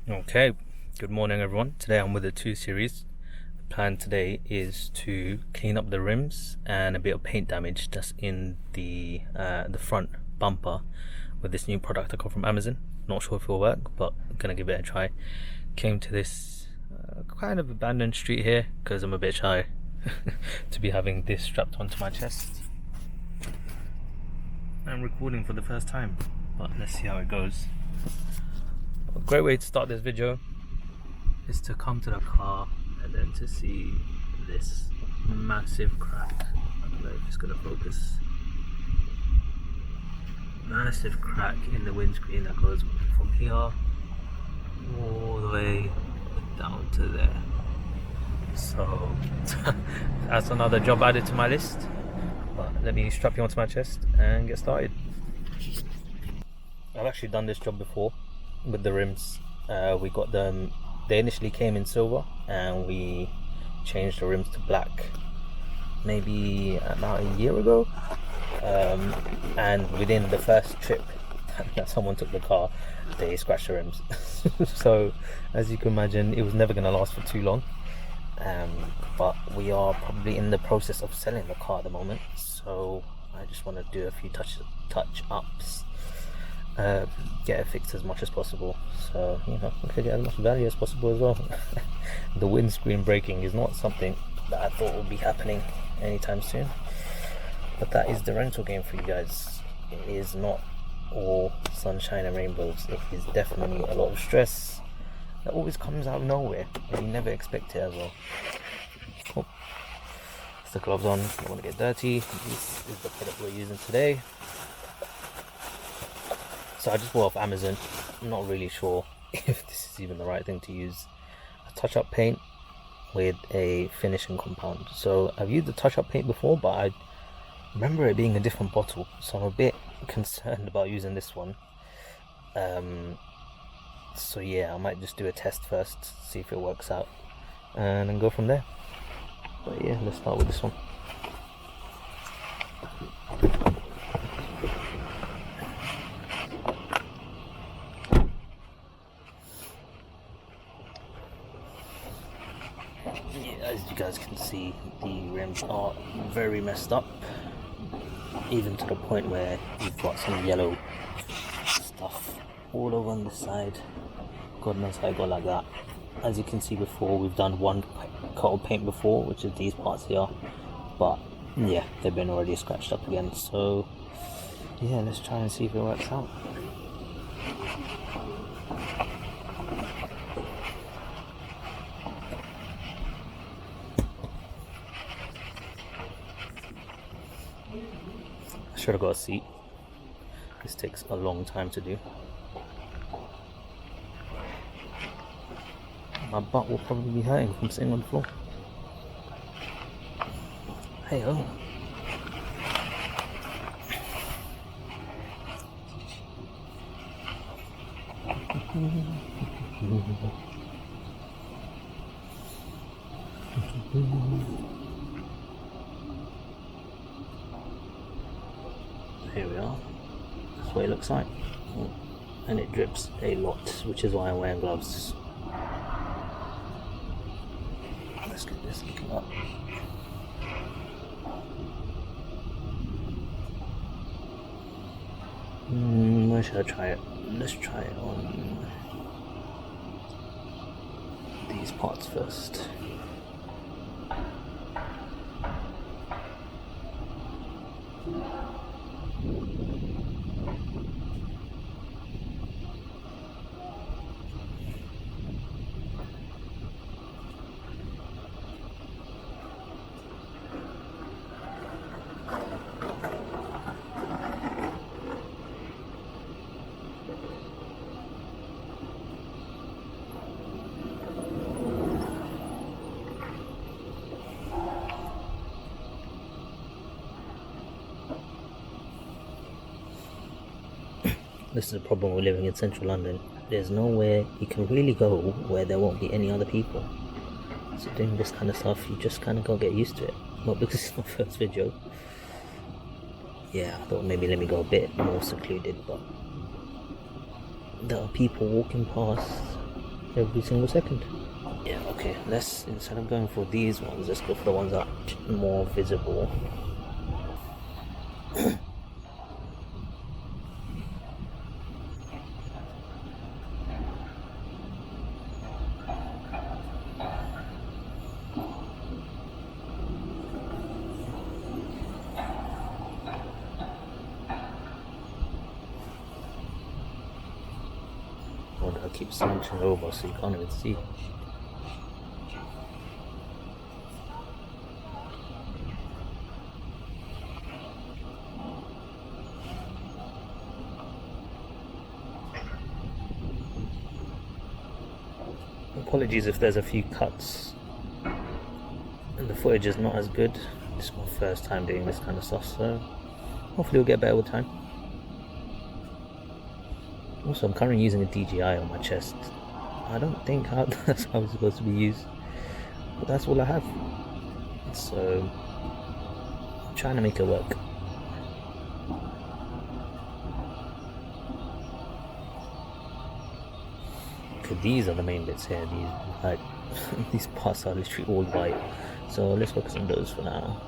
Okay, good morning everyone. Today I'm with the 2 series. The plan today is to clean up the rims and a bit of paint damage that's in the front bumper with this new product I got from Amazon. Not sure if it'll work, but I'm gonna give it a try. Came to this kind of abandoned street here because I'm a bit shy to be having this strapped onto my chest. I'm recording for the first time, but let's see how it goes. A great way to start this video is to come to the car and then to see this massive crack. I don't know if it's gonna focus. Massive crack in the windscreen that goes from here all the way down to there. So that's another job added to my list. But let me strap you onto my chest and get started. I've actually done this job before with the rims. We got them, they initially came in silver and we changed the rims to black maybe about a year ago, and within the first trip that someone took the car, they scratched the rims. So as you can imagine, it was never going to last for too long, but we are probably in the process of selling the car at the moment, so I just want to do a few touch ups, get it fixed as much as possible, so we could get as much value as possible as well. The windscreen breaking is not something that I thought would be happening anytime soon, but that is the rental game for you guys. It is not all sunshine and rainbows. It is definitely a lot of stress that always comes out of nowhere and you never expect it as well. Oh, it's the gloves on, don't want to get dirty. This is the product we're using today. So I just bought off Amazon. I'm not really sure if this is even the right thing to use. A touch-up paint with a finishing compound. So I've used the touch-up paint before, but I remember it being a different bottle, so I'm a bit concerned about using this one. So yeah, I might just do a test first, see if it works out, and then go from there. But yeah, let's start with this one. As you guys can see, the rims are very messed up, even to the point where you've got some yellow stuff all over on this side. God knows how it got like that. As you can see before, we've done one coat of paint before, which is these parts here, but yeah, they've been already scratched up again. So yeah, let's try and see if it works out. I should have got a seat. This takes a long time to do. My butt will probably be hurting from sitting on the floor. Hey oh. Here we are. That's what it looks like. And it drips a lot, which is why I'm wearing gloves. Let's get this looking up. Where should I try it? Let's try it on these parts first. This is a problem with living in central London. There's nowhere you can really go where there won't be any other people. So doing this kind of stuff, you just kind of gotta get used to it. Not because it's my first video. Yeah, I thought maybe let me go a bit more secluded, but there are people walking past every single second. Yeah, okay, let's, instead of going for these ones, let's go for the ones that are more visible. Or I keep slouching over so you can't even see. Apologies if there's a few cuts and the footage is not as good. This is my first time doing this kind of stuff, so hopefully we'll get better with time. Also, I'm currently using a DJI on my chest. I don't think that's how it's supposed to be used, but that's all I have. So I'm trying to make it work. Okay, these are the main bits here. These, like, these parts are literally all white. So let's focus on those for now.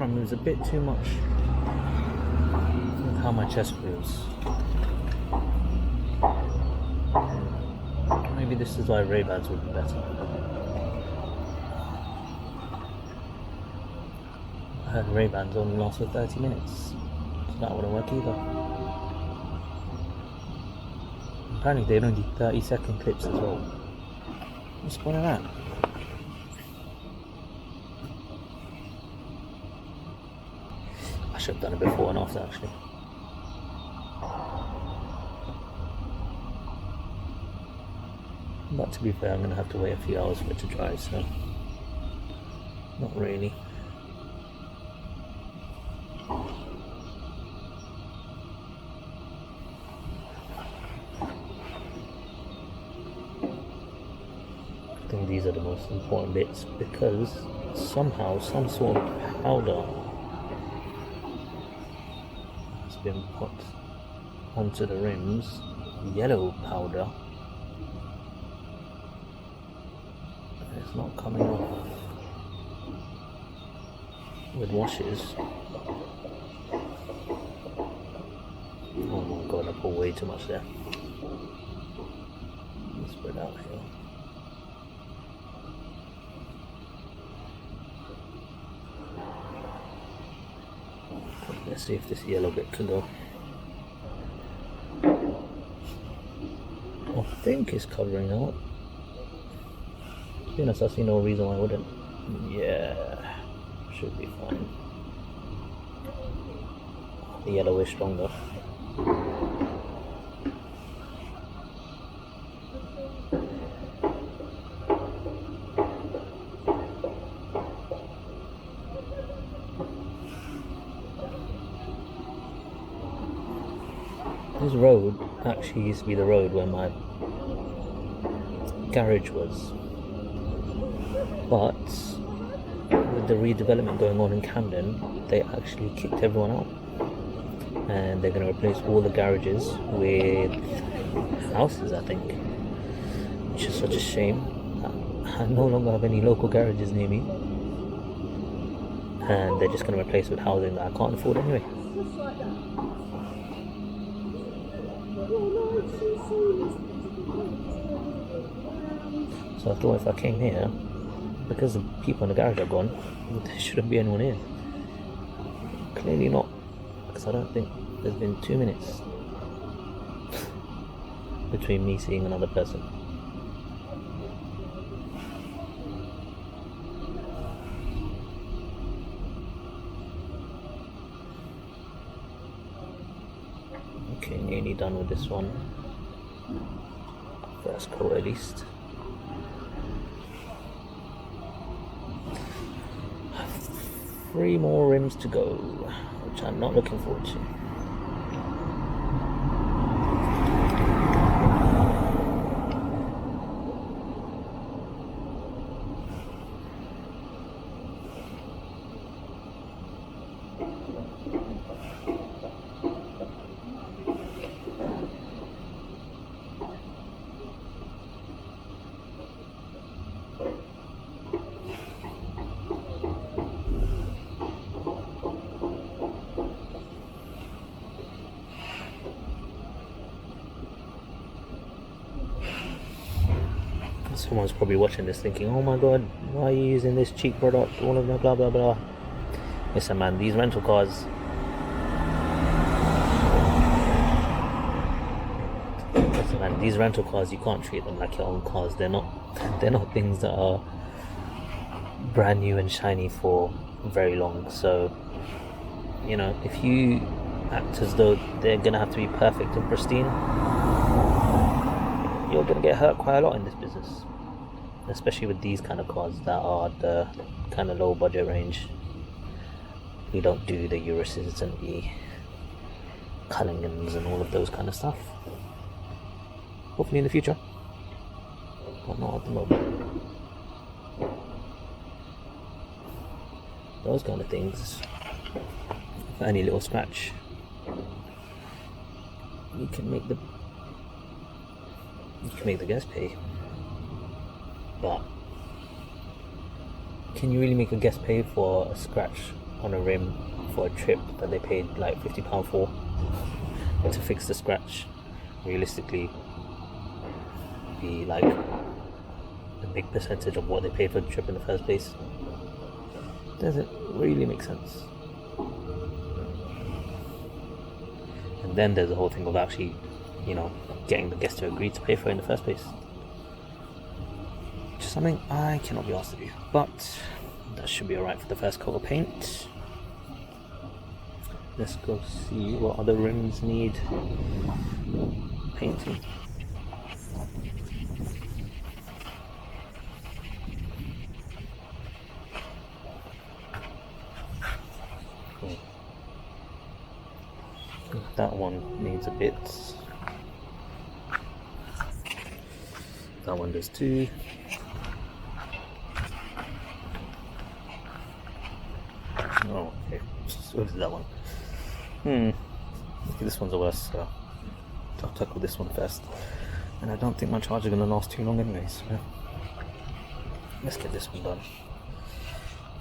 Moves a bit too much with how my chest moves. Maybe this is why Ray-Bans would be better. I heard Ray-Bans only last for 30 minutes, so that wouldn't work either. Apparently they only do 30-second clips as well. What's the point of that? I should have done it before and after actually. But to be fair, I'm going to have to wait a few hours for it to dry, so not really. I think these are the most important bits because somehow some sort of powder been put onto the rims, yellow powder. It's not coming off with washes. Oh my god, I put way too much there. Let's spread out here. Let's see if this yellow bit can go. I think it's covering out. To be honest, I see no reason why I wouldn't. Yeah, should be fine. The yellow is stronger. This road actually used to be the road where my garage was, but with the redevelopment going on in Camden, they actually kicked everyone out. and they're going to replace all the garages with houses, I think, which is such a shame. I no longer have any local garages near me, and they're just going to replace with housing that I can't afford anyway. So I thought if I came here, because the people in the garage are gone, there shouldn't be anyone here. Clearly not, because I don't think there's been 2 minutes between me seeing another person. Okay, nearly done with this one. First coat at least. Three more rims to go, which I'm not looking forward to. Someone's probably watching this thinking, oh my god, why are you using this cheap product, all of that blah blah blah. Listen man, these rental cars, you can't treat them like your own cars. They're not things that are brand new and shiny for very long. So, you know, if you act as though they're gonna have to be perfect and pristine, you're gonna get hurt quite a lot in this business, especially with these kind of cars that are the kind of low budget range. We don't do the Uruses and the Cullingans and all of those kind of stuff. Hopefully in the future, but not at the moment. Those kind of things, for any little scratch, you can make the guest pay. But can you really make a guest pay for a scratch on a rim for a trip that they paid like £50 for to fix the scratch? Realistically, be like a big percentage of what they paid for the trip in the first place. Doesn't really make sense. And then there's the whole thing of actually, you know, getting the guest to agree to pay for it in the first place. Something I cannot be asked to do, but that should be alright for the first coat of paint. Let's go see what other rims need painting. That one needs a bit. That one does too. Oh, okay. So is that one. Okay, this one's the worst, so I'll tackle this one first. And I don't think my charge is going to last too long anyway, so let's get this one done.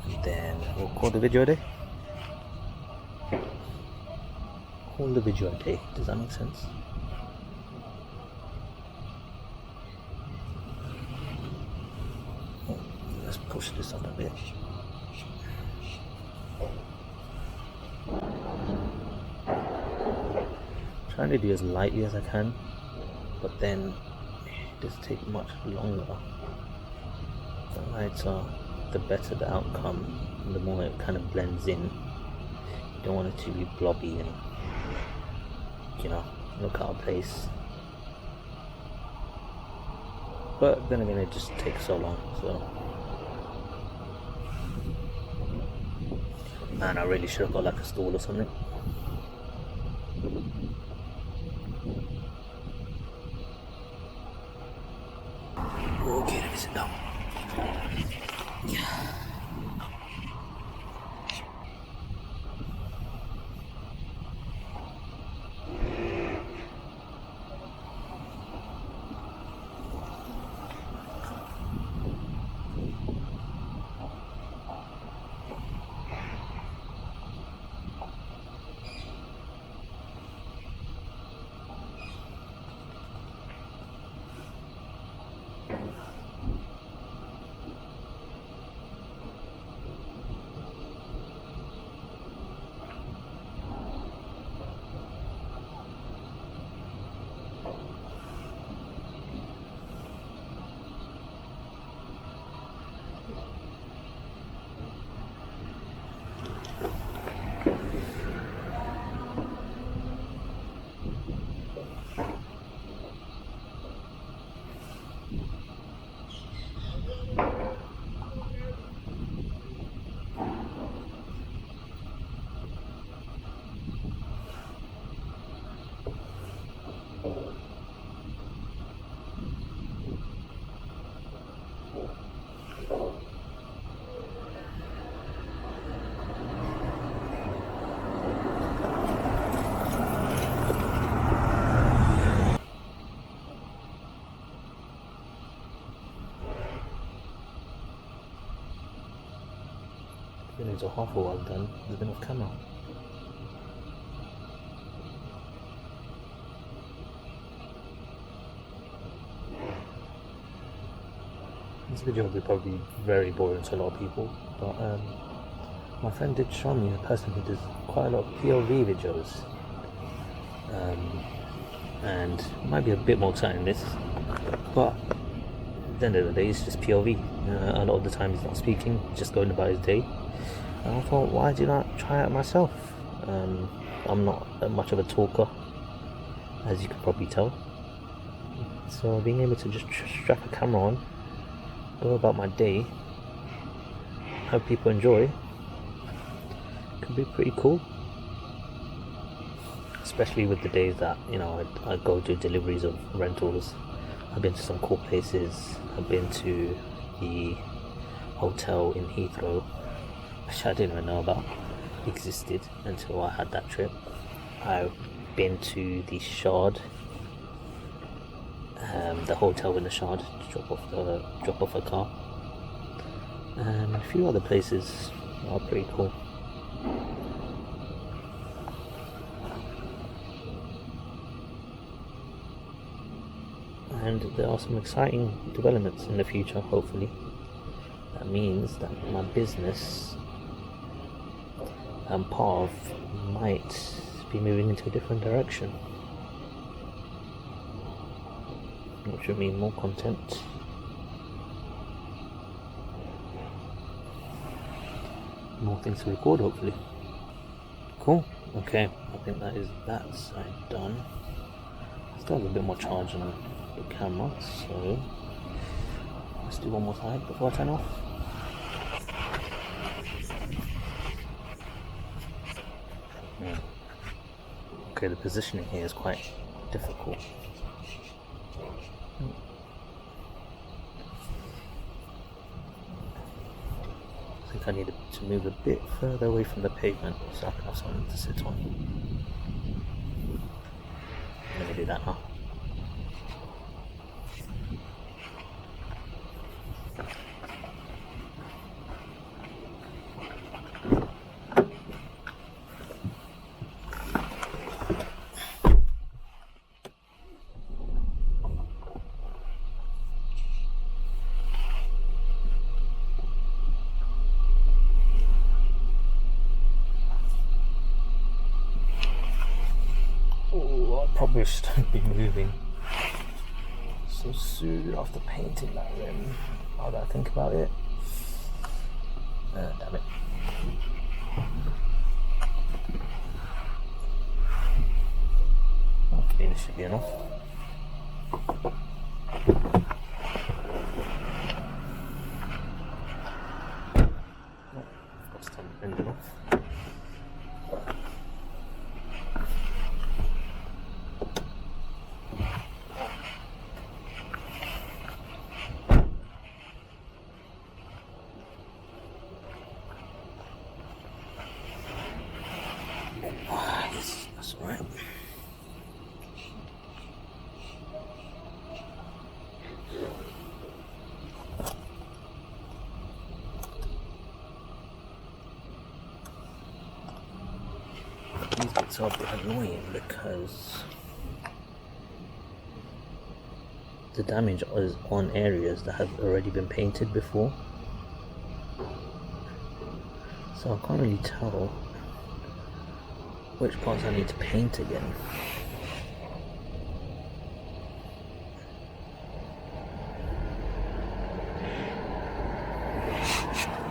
And then we'll call the video a day. Call the video a day. Does that make sense? Oh, let's push this up a bit. Trying to do as lightly as I can, but then it does take much longer. The lighter, the better the outcome, the more it kind of blends in. You don't want it to be blobby and, you know, look out of place. But then again, it just takes so long, so. Man, I really should have got like a stool or something. Okay, let me sit down. so half of what I've done has been off camera. This video will be probably very boring to a lot of people, but my friend did show me a person who does quite a lot of POV videos, and it might be a bit more exciting than this, but at the end of the day it's just POV. A lot of the time he's not speaking, just going about his day, and I thought, why do you not try it myself? I'm not much of a talker, as you can probably tell, so being able to just strap a camera on, go about my day, have people enjoy, could be pretty cool. Especially with the days that, you know, I go do deliveries of rentals. I've been to some cool places. I've been to the hotel in Heathrow, which I didn't even know about existed until I had that trip. I've been to the Shard, the hotel in the Shard, to drop off a car, and a few other places are pretty cool. And there are some exciting developments in the future, hopefully. That means that my business and POV might be moving into a different direction, which would mean more content, more things to record, hopefully. Cool. Okay, I think that side done. Still have a bit more charge on the camera, so let's do one more side before I turn off. Okay, the positioning here is quite difficult. I think I need to move a bit further away from the pavement so I can have something to sit on. Let me do that now. Probably shouldn't be moving so soon after painting that rim. Now that I think about it, damn it. Okay, this should be enough. Got some engine off. That's all right. These bits are a bit annoying because the damage is on areas that have already been painted before, so I can't really tell which parts I need to paint again.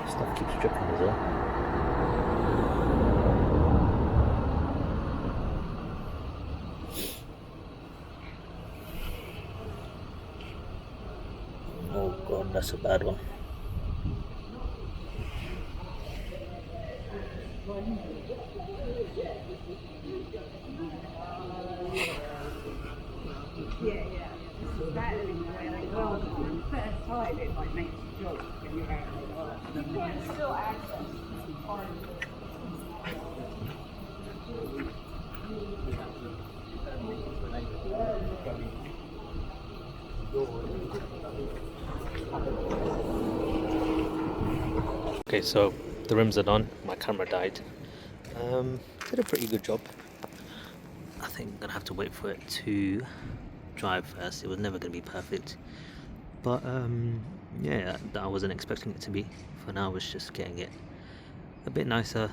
Stuff keeps dripping as well. Oh god, that's a bad one. Yeah. That is when I go on the first time, it like makes you joke when you're out of the You can still access part of it. Okay, so The rims are done. My camera died. Did a pretty good job. I think I'm gonna have to wait for it to drive first. It was never gonna be perfect, but yeah, I wasn't expecting it to be. For now, it's just getting it a bit nicer.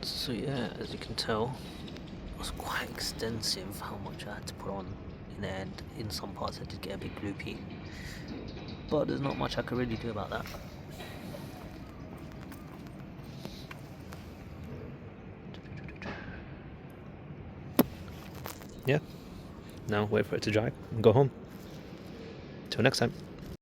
So yeah, as you can tell, it was quite extensive how much I had to put on in the end. In some parts I did get a bit gloopy, but there's not much I could really do about that. Yeah, now wait for it to dry and go home. Till next time.